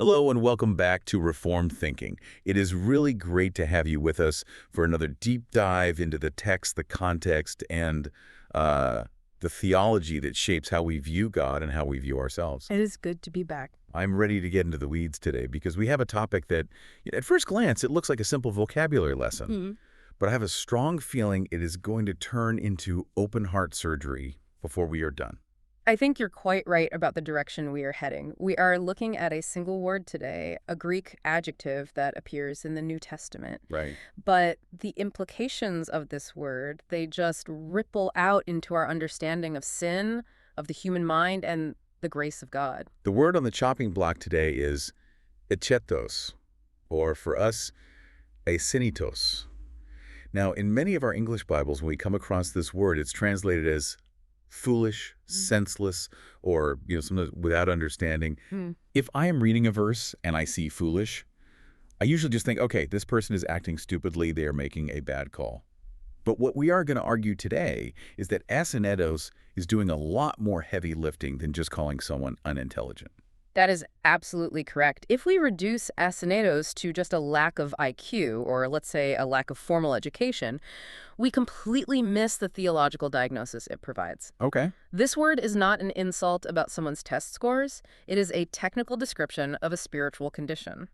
Hello and welcome back to Reformed Thinking. It is really great to have you with us for another deep dive into the text, the context, and the theology that shapes how we view God and how we view ourselves. It is good to be back. I'm ready to get into the weeds today because we have a topic that, at first glance, it looks like a simple vocabulary lesson. But I have a strong feeling it is going to turn into open heart surgery before we are done. I think you're quite right about the direction we are heading. We are looking at a single word today, a Greek adjective that appears in the New Testament. Right. But the implications of this word, they just ripple out into our understanding of sin, of the human mind, and the grace of God. The word on the chopping block today is Asynetos, or for us, Asynetos. Now, in many of our English Bibles, when we come across this word, it's translated as foolish, senseless, or sometimes without understanding. If I am reading a verse and I see foolish, I usually just think, okay, this person is acting stupidly, they are making a bad call. But what we are going to argue today is that Asynetos is doing a lot more heavy lifting than just calling someone unintelligent. That is absolutely correct. If we reduce Asynetos to just a lack of IQ, or let's say a lack of formal education, we completely miss the theological diagnosis it provides. Okay. This word is not an insult about someone's test scores. It is a technical description of a spiritual condition.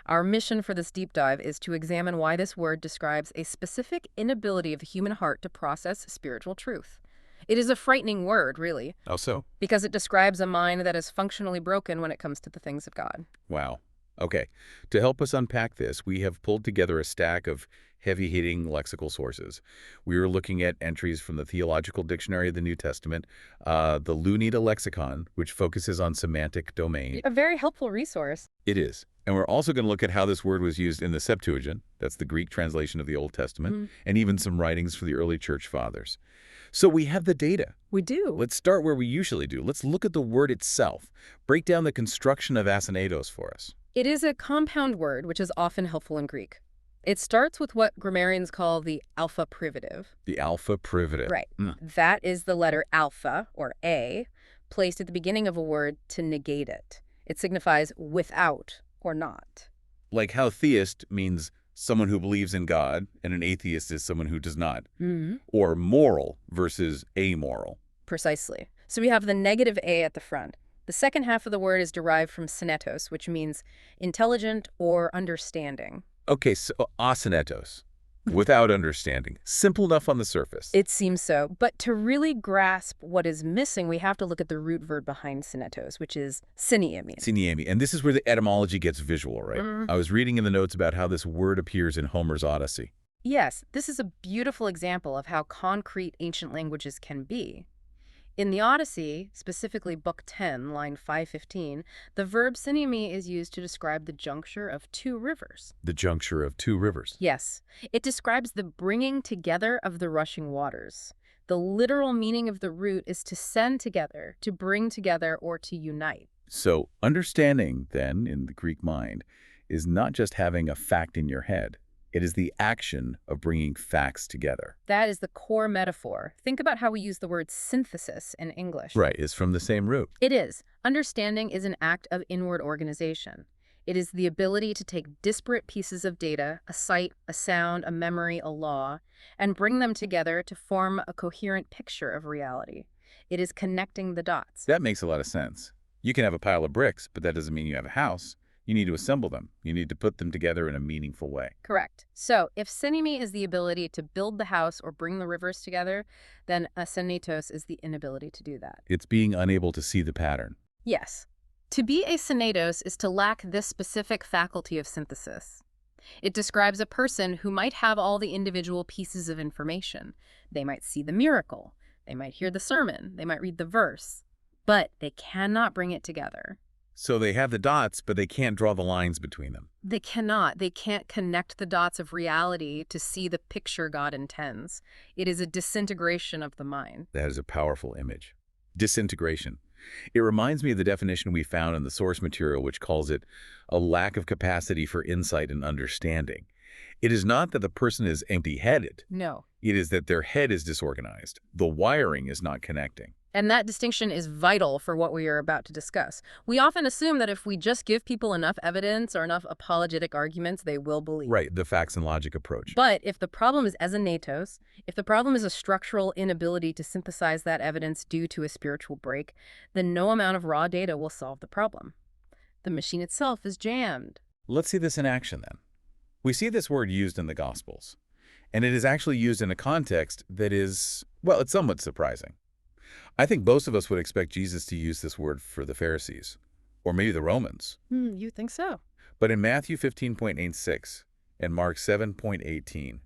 Our mission for this deep dive is to examine why this word describes a specific inability of the human heart to process spiritual truth. It is a frightening word, really. How so? Because it describes a mind that is functionally broken when it comes to the things of God. Wow. Okay. To help us unpack this, we have pulled together a stack of heavy-hitting lexical sources. We are looking at entries from the Theological Dictionary of the New Testament, the Lunita Lexicon, which focuses on semantic domain. A very helpful resource. It is. And we're also going to look at how this word was used in the Septuagint, that's the Greek translation of the Old Testament, and even some writings for the early church fathers. So we have the data. We do. Let's start where we usually do. Let's look at the word itself. Break down the construction of Asynetos for us. It is a compound word, which is often helpful in Greek. It starts with what grammarians call the alpha privative. The alpha privative. Right. That is the letter alpha, or A, placed at the beginning of a word to negate it. It signifies without or not. Like how theist means someone who believes in God, and an atheist is someone who does not. Or moral versus amoral. Precisely. So we have the negative A at the front. The second half of the word is derived from Asynetos, which means intelligent or understanding. Okay, so Asynetos, without understanding. Simple enough on the surface. It seems so. But to really grasp what is missing, we have to look at the root verb behind Asynetos, which is syneami. Syneami. And this is where the etymology gets visual, right? I was reading in the notes about how this word appears in Homer's Odyssey. Yes, this is a beautiful example of how concrete ancient languages can be. In the Odyssey, specifically Book 10, line 515, the verb syneami is used to describe the juncture of two rivers. The juncture of two rivers. Yes. It describes the bringing together of the rushing waters. The literal meaning of the root is to send together, to bring together, or to unite. So understanding, then, in the Greek mind, is not just having a fact in your head. It is the action of bringing facts together. That is the core metaphor. Think about how we use the word synthesis in English. Right, it's from the same root. It is. Understanding is an act of inward organization. It is the ability to take disparate pieces of data, a sight, a sound, a memory, a law, and bring them together to form a coherent picture of reality. It is connecting the dots. That makes a lot of sense. You can have a pile of bricks, but that doesn't mean you have a house. You need to assemble them. You need to put them together in a meaningful way. Correct. So if syneami is the ability to build the house or bring the rivers together, then Asynetos is the inability to do that. It's being unable to see the pattern. Yes. To be Asynetos is to lack this specific faculty of synthesis. It describes a person who might have all the individual pieces of information. They might see the miracle. They might hear the sermon. They might read the verse. But they cannot bring it together. So they have the dots, but they can't draw the lines between them. They cannot. They can't connect the dots of reality to see the picture God intends. It is a disintegration of the mind. That is a powerful image. Disintegration. It reminds me of the definition we found in the source material, which calls it a lack of capacity for insight and understanding. It is not that the person is empty-headed. No. It is that their head is disorganized. The wiring is not connecting. And that distinction is vital for what we are about to discuss. We often assume that if we just give people enough evidence or enough apologetic arguments, they will believe. Right, the facts and logic approach. But if the problem is Asynetos, if the problem is a structural inability to synthesize that evidence due to a spiritual break, then no amount of raw data will solve the problem. The machine itself is jammed. Let's see this in action then. We see this word used in the Gospels, and it is actually used in a context that is, well, it's somewhat surprising. I think most of us would expect Jesus to use this word for the Pharisees, or maybe the Romans. You think so? But in Matthew 15.86 and Mark 7.18,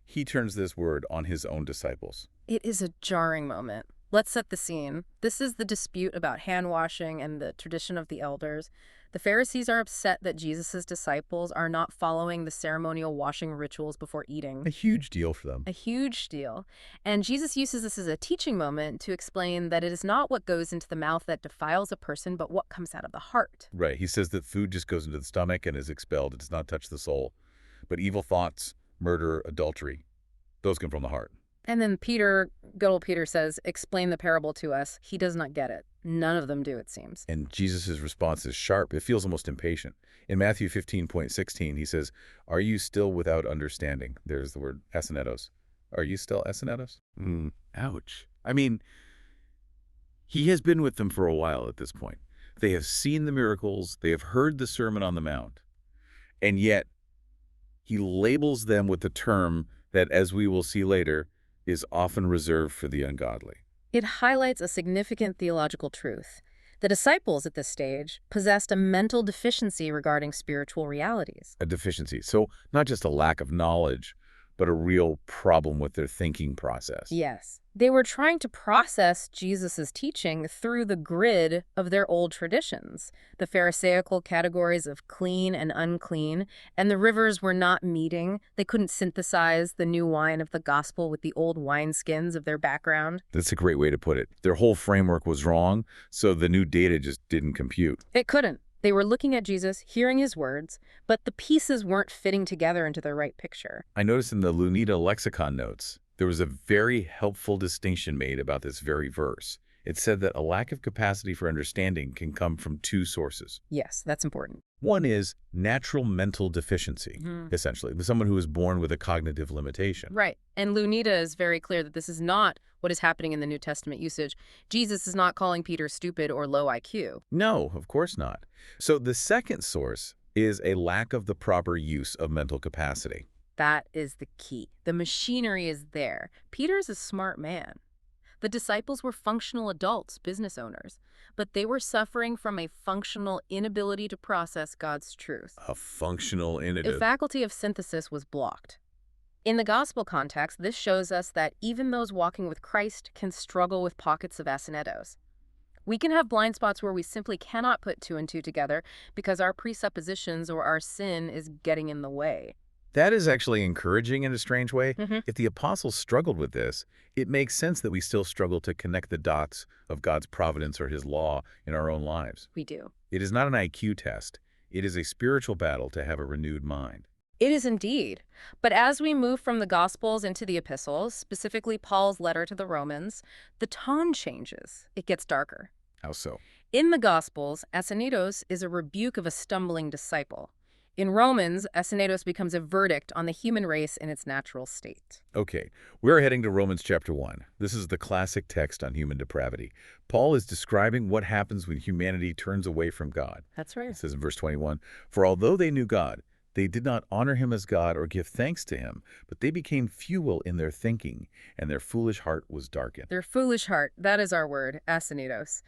he turns this word on his own disciples. It is a jarring moment. Let's set the scene. This is the dispute about hand washing and the tradition of the elders. The Pharisees are upset that Jesus' disciples are not following the ceremonial washing rituals before eating. A huge deal for them. A huge deal. And Jesus uses this as a teaching moment to explain that it is not what goes into the mouth that defiles a person, but what comes out of the heart. Right. He says that food just goes into the stomach and is expelled. It does not touch the soul. But evil thoughts, murder, adultery, those come from the heart. And then Peter, good old Peter, says, explain the parable to us. He does not get it. None of them do, it seems. And Jesus' response is sharp. It feels almost impatient. In Matthew 15.16, he says, are you still without understanding? There's the word Asynetos. Are you still Asynetos? Ouch. I mean, he has been with them for a while at this point. They have seen the miracles. They have heard the Sermon on the Mount. And yet, he labels them with the term that, as we will see later, is often reserved for the ungodly. It highlights a significant theological truth. The disciples at this stage possessed a mental deficiency regarding spiritual realities. A deficiency. So not just a lack of knowledge, but a real problem with their thinking process. Yes. They were trying to process Jesus' teaching through the grid of their old traditions, the Pharisaical categories of clean and unclean, and the rivers were not meeting. They couldn't synthesize the new wine of the gospel with the old wineskins of their background. That's a great way to put it. Their whole framework was wrong, so the new data just didn't compute. It couldn't. They were looking at Jesus, hearing his words, but the pieces weren't fitting together into the right picture. I noticed in the Lunita lexicon notes, there was a very helpful distinction made about this very verse. It said that a lack of capacity for understanding can come from two sources. Yes, that's important. One is natural mental deficiency, essentially, someone who is born with a cognitive limitation. Right. And Lunita is very clear that this is not what is happening in the New Testament usage. Jesus is not calling Peter stupid or low IQ. No, of course not. So the second source is a lack of the proper use of mental capacity. That is the key. The machinery is there. Peter's a smart man. The disciples were functional adults, business owners, but they were suffering from a functional inability to process God's truth. A functional The inability. faculty of synthesis was blocked. In the gospel context, this shows us that even those walking with Christ can struggle with pockets of Asynetos. We can have blind spots where we simply cannot put two and two together because our presuppositions or our sin is getting in the way. That is actually encouraging in a strange way. If the apostles struggled with this, it makes sense that we still struggle to connect the dots of God's providence or his law in our own lives. We do. It is not an IQ test. It is a spiritual battle to have a renewed mind. It is indeed. But as we move from the Gospels into the epistles, specifically Paul's letter to the Romans, the tone changes. It gets darker. How so? In the Gospels, Asynetos is a rebuke of a stumbling disciple. In Romans, Asynetos becomes a verdict on the human race in its natural state. Okay, we're heading to Romans chapter 1. This is the classic text on human depravity. Paul is describing what happens when humanity turns away from God. That's right. It says in verse 21, "For although they knew God, they did not honor him as God or give thanks to him, but they became futile in their thinking, and their foolish heart was darkened." Their foolish heart, that is our word, Asynetos.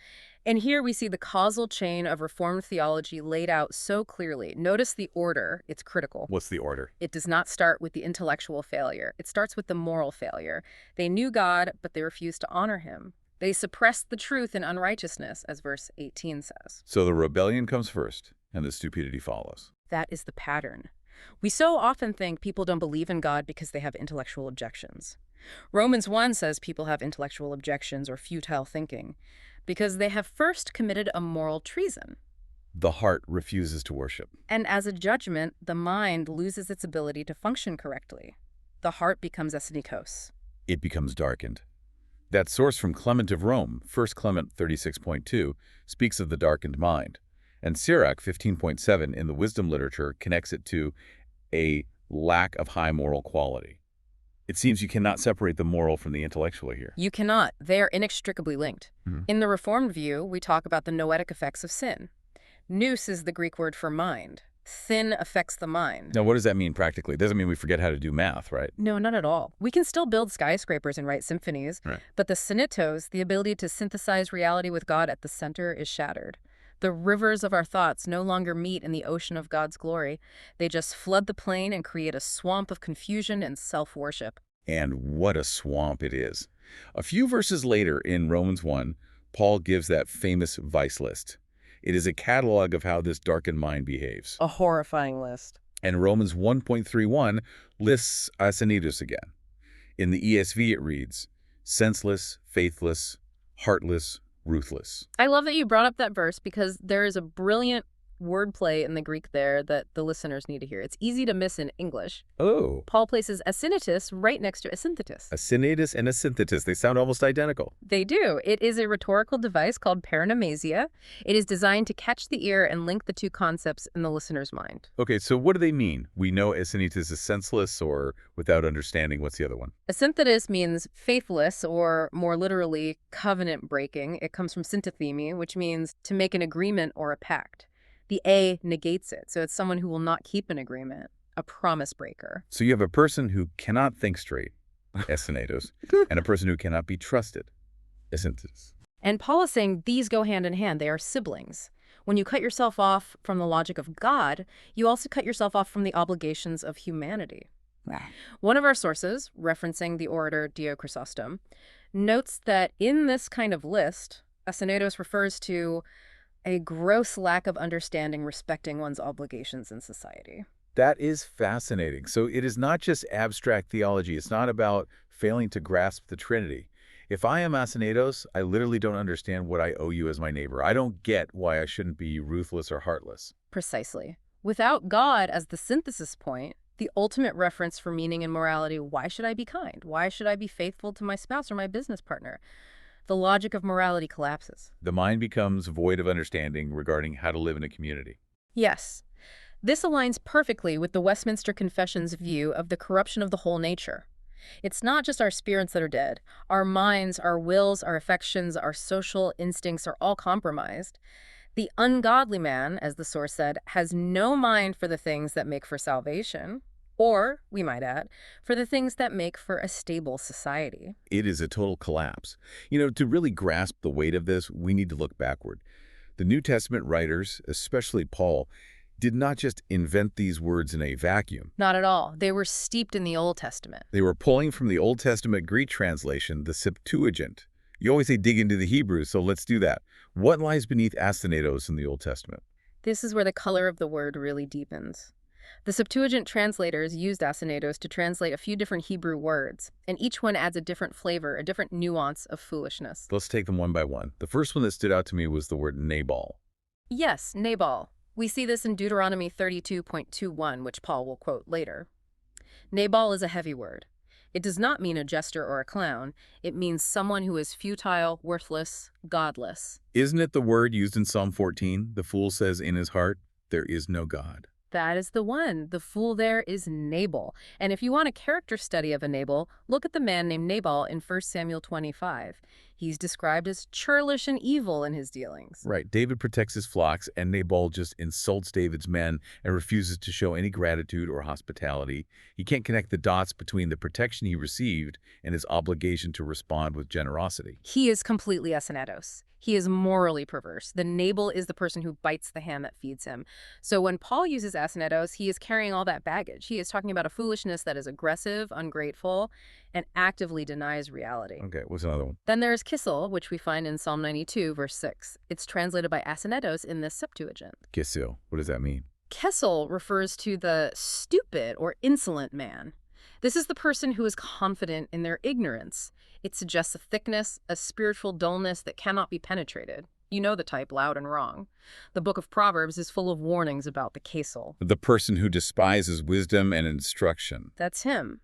And here we see the causal chain of Reformed theology laid out so clearly. Notice the order. It's critical. What's the order? It does not start with the intellectual failure. It starts with the moral failure. They knew God, but they refused to honor him. They suppressed the truth in unrighteousness, as verse 18 says. So the rebellion comes first, and the stupidity follows. That is the pattern. We so often think people don't believe in God because they have intellectual objections. Romans 1 says people have intellectual objections or futile thinking because they have first committed a moral treason. The heart refuses to worship. And as a judgment, the mind loses its ability to function correctly. The heart becomes Asynetos. It becomes darkened. That source from Clement of Rome, 1 Clement 36.2, speaks of the darkened mind. And Sirach 15.7 in the wisdom literature connects it to a lack of high moral quality. It seems you cannot separate the moral from the intellectual here. You cannot. They are inextricably linked. In the Reformed view, we talk about the noetic effects of sin. Nous is the Greek word for mind. Sin affects the mind. Now, what does that mean practically? It doesn't mean we forget how to do math, right? No, not at all. We can still build skyscrapers and write symphonies, Right. but the Asynetos, the ability to synthesize reality with God at the center, is shattered. The rivers of our thoughts no longer meet in the ocean of God's glory. They just flood the plain and create a swamp of confusion and self-worship. And what a swamp it is. A few verses later in Romans 1, Paul gives that famous vice list. It is a catalog of how this darkened mind behaves. A horrifying list. And Romans 1.31 lists Asynetos again. In the ESV it reads, senseless, faithless, heartless, ruthless. I love that you brought up that verse because there is a brilliant wordplay in the Greek there that the listeners need to hear. It's easy to miss in English. Oh. Paul places Asynetos right next to Asynetos. Asynetos and Asynetos, they sound almost identical. They do. It is a rhetorical device called paranomasia. It is designed to catch the ear and link the two concepts in the listener's mind. Okay, so what do they mean? We know Asynetos is senseless, or without understanding, what's the other one? Asynetos means faithless, or more literally, covenant breaking. It comes from synthetheme, which means to make an agreement or a pact. The A negates it, so it's someone who will not keep an agreement, a promise breaker. So you have a person who cannot think straight, Asynetos, and a person who cannot be trusted, Asynetos. And Paul is saying these go hand in hand. They are siblings. When you cut yourself off from the logic of God, you also cut yourself off from the obligations of humanity. One of our sources, referencing the orator Dio Chrysostom, notes that in this kind of list, Asynetos refers to a gross lack of understanding respecting one's obligations in society. That is fascinating. So it is not just abstract theology. It's not about failing to grasp the Trinity. If I am Asynetos, I literally don't understand what I owe you as my neighbor. I don't get why I shouldn't be ruthless or heartless. Precisely. Without God as the synthesis point, the ultimate reference for meaning and morality, why should I be kind? Why should I be faithful to my spouse or my business partner? The logic of morality collapses. The mind becomes void of understanding regarding how to live in a community. Yes. This aligns perfectly with the Westminster Confession's view of the corruption of the whole nature. It's not just our spirits that are dead. Our minds, our wills, our affections, our social instincts are all compromised. The ungodly man, as the source said, has no mind for the things that make for salvation, or, we might add, for the things that make for a stable society. It is a total collapse. You know, to really grasp the weight of this, we need to look backward. The New Testament writers, especially Paul, did not just invent these words in a vacuum. Not at all. They were steeped in the Old Testament. They were pulling from the Old Testament Greek translation, the Septuagint. You always say dig into the Hebrew, so let's do that. What lies beneath Asynetos in the Old Testament? This is where the color of the word really deepens. The Septuagint translators used Asynetos to translate a few different Hebrew words, and each one adds a different flavor, a different nuance of foolishness. Let's take them one by one. The first one that stood out to me was the word Nabal. Yes, Nabal. We see this in Deuteronomy 32.21, which Paul will quote later. Nabal is a heavy word. It does not mean a jester or a clown. It means someone who is futile, worthless, godless. Isn't it the word used in Psalm 14? The fool says in his heart, there is no God. That is the one. The fool there is Nabal. And if you want a character study of a Nabal, look at the man named Nabal in 1 Samuel 25. He's described as churlish and evil in his dealings. Right. David protects his flocks, and Nabal just insults David's men and refuses to show any gratitude or hospitality. He can't connect the dots between the protection he received and his obligation to respond with generosity. He is completely Asynetos. He is morally perverse. The Nabal is the person who bites the hand that feeds him. So when Paul uses Asynetos, he is carrying all that baggage. He is talking about a foolishness that is aggressive, ungrateful, and actively denies reality. Okay, what's another one? Then there is Kissel, which we find in Psalm 92, verse 6. It's translated by Asynetos in this Septuagint. Kissel. What does that mean? Kessel refers to the stupid or insolent man. This is the person who is confident in their ignorance. It suggests a thickness, a spiritual dullness that cannot be penetrated. You know the type, loud and wrong. The book of Proverbs is full of warnings about the Kessel. The person who despises wisdom and instruction. That's him.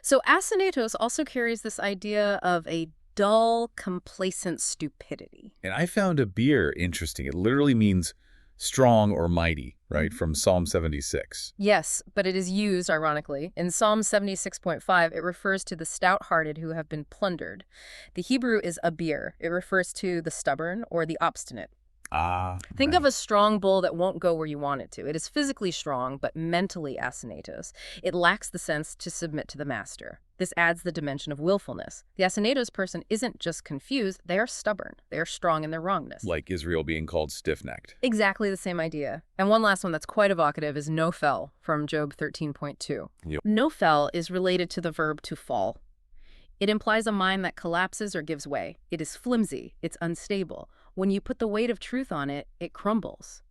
So Asynetos also carries this idea of a dull, complacent stupidity. And I found abir interesting. It literally means strong or mighty, right, from Psalm 76. Yes, but it is used, ironically. In Psalm 76.5, it refers to the stout-hearted who have been plundered. The Hebrew is abir. It refers to the stubborn or the obstinate. Think of a strong bull that won't go where you want it to. It is physically strong, but mentally Asynetos. It lacks the sense to submit to the master. This adds the dimension of willfulness. The Asynetos person isn't just confused, they are stubborn. They are strong in their wrongness. Like Israel being called stiff-necked. Exactly the same idea. And one last one that's quite evocative is no-fel from Job 13.2. Yep. No-fel is related to the verb to fall. It implies a mind that collapses or gives way. It is flimsy. It's unstable. When you put the weight of truth on it, it crumbles.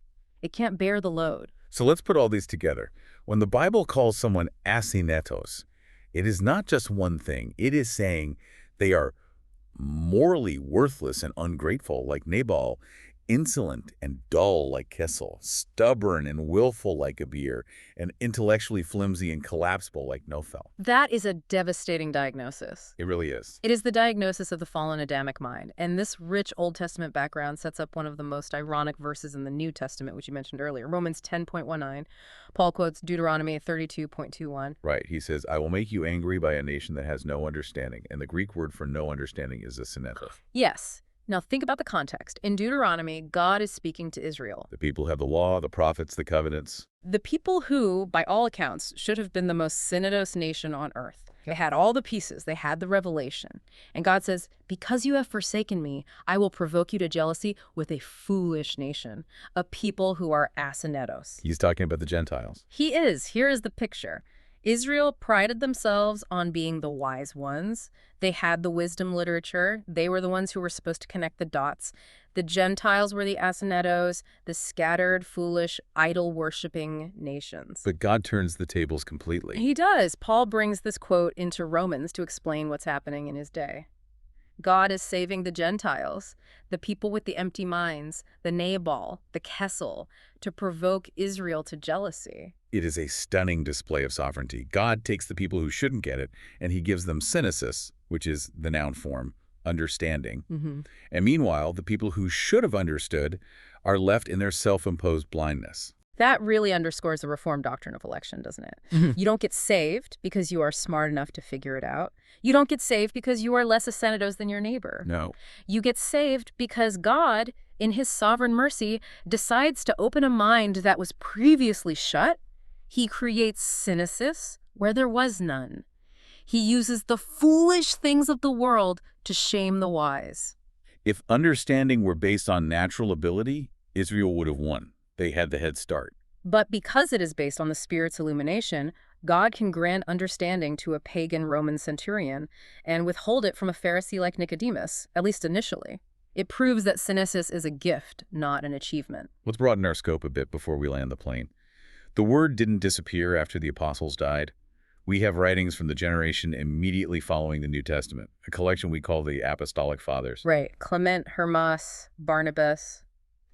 It can't bear the load. So let's put all these together. When the Bible calls someone Asynetos, it is not just one thing. It is saying they are morally worthless and ungrateful like Nabal, insolent and dull like Kessel, stubborn and willful like Abir, and intellectually flimsy and collapsible like Nophel. That is a devastating diagnosis. It really is. It is the diagnosis of the fallen Adamic mind, and this rich Old Testament background sets up one of the most ironic verses in the New Testament, which you mentioned earlier, Romans 10.19. Paul quotes Deuteronomy 32.21. Right. He says, I will make you angry by a nation that has no understanding. And the Greek word for no understanding is Asynetos. Yes. Now think about the context. In Deuteronomy, God is speaking to Israel. The people have the law, the prophets, the covenants. The people who, by all accounts, should have been the most Asynetos nation on earth. They had all the pieces. They had the revelation. And God says, because you have forsaken me, I will provoke you to jealousy with a foolish nation, a people who are Asynetos. He's talking about the Gentiles. He is. Here is the picture. Israel prided themselves on being the wise ones. They had the wisdom literature. They were the ones who were supposed to connect the dots. The Gentiles were the Asynetos, the scattered, foolish, idol-worshipping nations. But God turns the tables completely. He does. Paul brings this quote into Romans to explain what's happening in his day. God is saving the Gentiles, the people with the empty minds, the Nabal, the Kessel, to provoke Israel to jealousy. It is a stunning display of sovereignty. God takes the people who shouldn't get it, and he gives them synesis, which is the noun form, understanding. And meanwhile, the people who should have understood are left in their self-imposed blindness. That really underscores the Reformed doctrine of election, doesn't it? You don't get saved because you are smart enough to figure it out. You don't get saved because you are less Asynetos than your neighbor. No. You get saved because God, in his sovereign mercy, decides to open a mind that was previously shut. He creates synesis where there was none. He uses the foolish things of the world to shame the wise. If understanding were based on natural ability, Israel would have won. They had the head start. But because it is based on the Spirit's illumination, God can grant understanding to a pagan Roman centurion and withhold it from a Pharisee like Nicodemus, at least initially. It proves that synesis is a gift, not an achievement. Let's broaden our scope a bit before we land the plane. The word didn't disappear after the apostles died. We have writings from the generation immediately following the New Testament, a collection we call the Apostolic Fathers. Right. Clement, Hermas, Barnabas.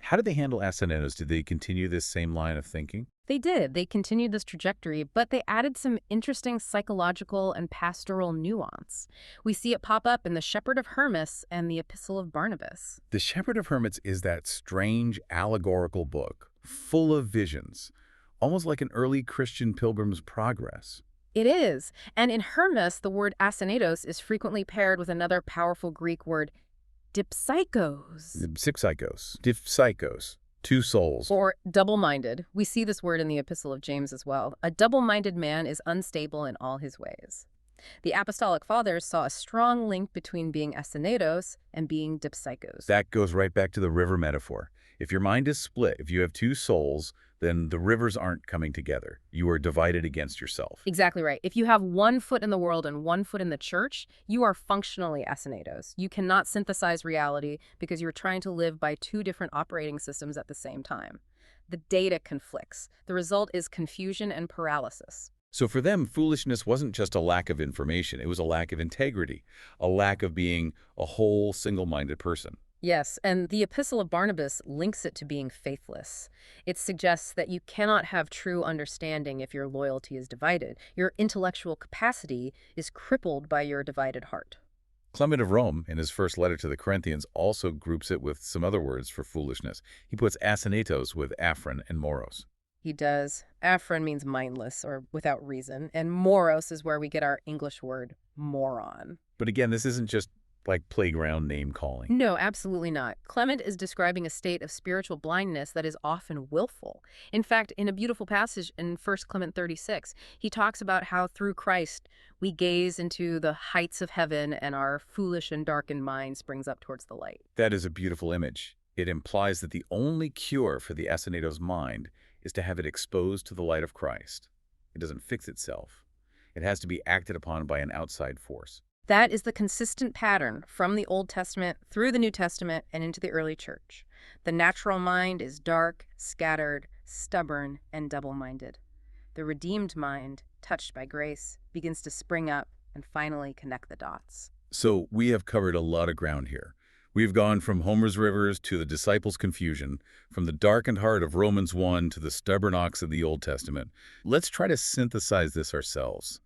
How did they handle Asynetos? Did they continue this same line of thinking? They did. They continued this trajectory, but they added some interesting psychological and pastoral nuance. We see it pop up in the Shepherd of Hermas and the Epistle of Barnabas. The Shepherd of Hermas is that strange allegorical book, full of visions, almost like an early Christian Pilgrim's Progress. It is. And in Hermas, the word Asynetos is frequently paired with another powerful Greek word, dipsychos. Dipsychos. Two souls. Or double-minded. We see this word in the Epistle of James as well. A double-minded man is unstable in all his ways. The Apostolic Fathers saw a strong link between being Asynetos and being dipsychos. That goes right back to the river metaphor. If your mind is split, if you have two souls, then the rivers aren't coming together. You are divided against yourself. Exactly right. If you have one foot in the world and one foot in the church, you are functionally Asynetos. You cannot synthesize reality because you're trying to live by two different operating systems at the same time. The data conflicts. The result is confusion and paralysis. So for them, foolishness wasn't just a lack of information. It was a lack of integrity, a lack of being a whole, single-minded person. Yes, and the Epistle of Barnabas links it to being faithless. It suggests that you cannot have true understanding if your loyalty is divided. Your intellectual capacity is crippled by your divided heart. Clement of Rome, in his first letter to the Corinthians, also groups it with some other words for foolishness. He puts Asynetos with aphron and moros. He does. Aphron means mindless or without reason, and moros is where we get our English word moron. But again, this isn't just like playground name-calling. No, absolutely not. Clement is describing a state of spiritual blindness that is often willful. In fact, in a beautiful passage in 1 Clement 36, he talks about how through Christ we gaze into the heights of heaven and our foolish and darkened mind springs up towards the light. That is a beautiful image. It implies that the only cure for the Asynetos mind is to have it exposed to the light of Christ. It doesn't fix itself. It has to be acted upon by an outside force. That is the consistent pattern from the Old Testament through the New Testament and into the early church. The natural mind is dark, scattered, stubborn, and double-minded. The redeemed mind, touched by grace, begins to spring up and finally connect the dots. So we have covered a lot of ground here. We've gone from Homer's rivers to the disciples' confusion, from the darkened heart of Romans 1 to the stubborn ox of the Old Testament. Let's try to synthesize this ourselves.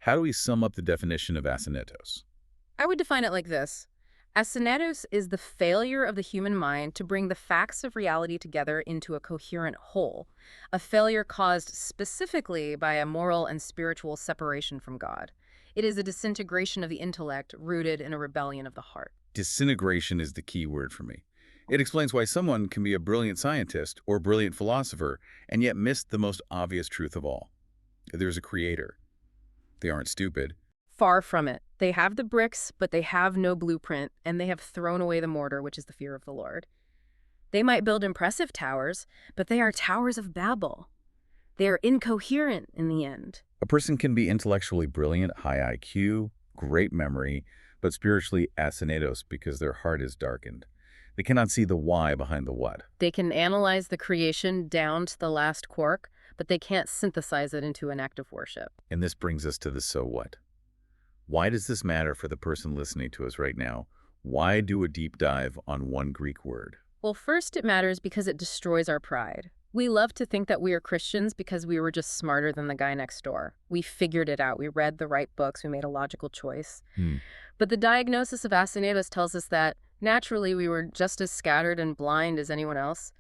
How do we sum up the definition of Asynetos? I would define it like this. Asynetos is the failure of the human mind to bring the facts of reality together into a coherent whole, a failure caused specifically by a moral and spiritual separation from God. It is a disintegration of the intellect rooted in a rebellion of the heart. Disintegration is the key word for me. It explains why someone can be a brilliant scientist or brilliant philosopher and yet miss the most obvious truth of all. There's a creator. They aren't stupid. Far from it. They have the bricks, but they have no blueprint, and they have thrown away the mortar, which is the fear of the Lord. They might build impressive towers, but they are towers of Babel. They are incoherent in the end. A person can be intellectually brilliant, high IQ, great memory, but spiritually Asynetos because their heart is darkened. They cannot see the why behind the what. They can analyze the creation down to the last quark, but they can't synthesize it into an act of worship. And this brings us to the so what. Why does this matter for the person listening to us right now? Why do a deep dive on one Greek word? Well, first it matters because it destroys our pride. We love to think that we are Christians because we were just smarter than the guy next door. We figured it out. We read the right books. We made a logical choice. But the diagnosis of Asynetos tells us that naturally we were just as scattered and blind as anyone else.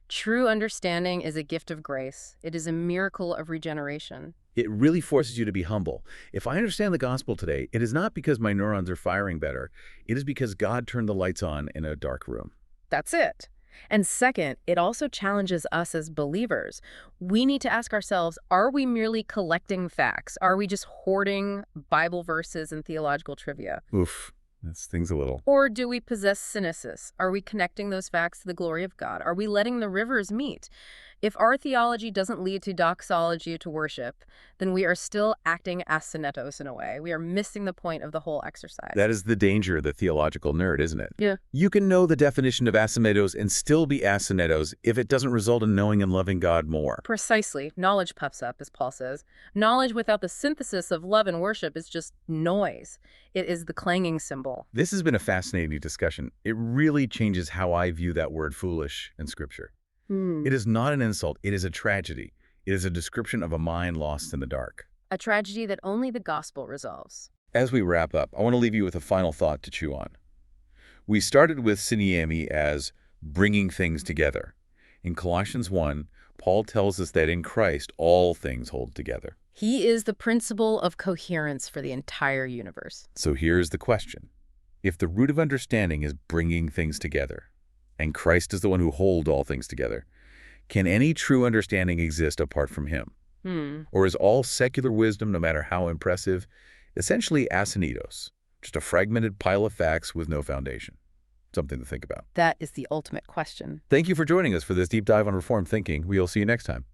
True understanding is a gift of grace. It is a miracle of regeneration. It really forces you to be humble. If I understand the gospel today, it is not because my neurons are firing better. It is because God turned the lights on in a dark room. That's it. And second, it also challenges us as believers. We need to ask ourselves, are we merely collecting facts? Are we just hoarding Bible verses and theological trivia? Oof, that stings a little. Or do we possess synesis? Are we connecting those facts to the glory of God? Are we letting the rivers meet? If our theology doesn't lead to doxology to worship, then we are still acting Asynetos in a way. We are missing the point of the whole exercise. That is the danger of the theological nerd, isn't it? Yeah. You can know the definition of Asynetos and still be Asynetos if it doesn't result in knowing and loving God more. Precisely. Knowledge puffs up, as Paul says. Knowledge without the synthesis of love and worship is just noise. It is the clanging cymbal. This has been a fascinating discussion. It really changes how I view that word foolish in Scripture. It is not an insult. It is a tragedy. It is a description of a mind lost in the dark. A tragedy that only the gospel resolves. As we wrap up, I want to leave you with a final thought to chew on. We started with synesis as bringing things together. In Colossians 1, Paul tells us that in Christ all things hold together. He is the principle of coherence for the entire universe. So here's the question. If the root of understanding is bringing things together, and Christ is the one who holds all things together, can any true understanding exist apart from him? Or is all secular wisdom, no matter how impressive, essentially Asynetos, just a fragmented pile of facts with no foundation? Something to think about. That is the ultimate question. Thank you for joining us for this deep dive on Reformed thinking. We'll see you next time.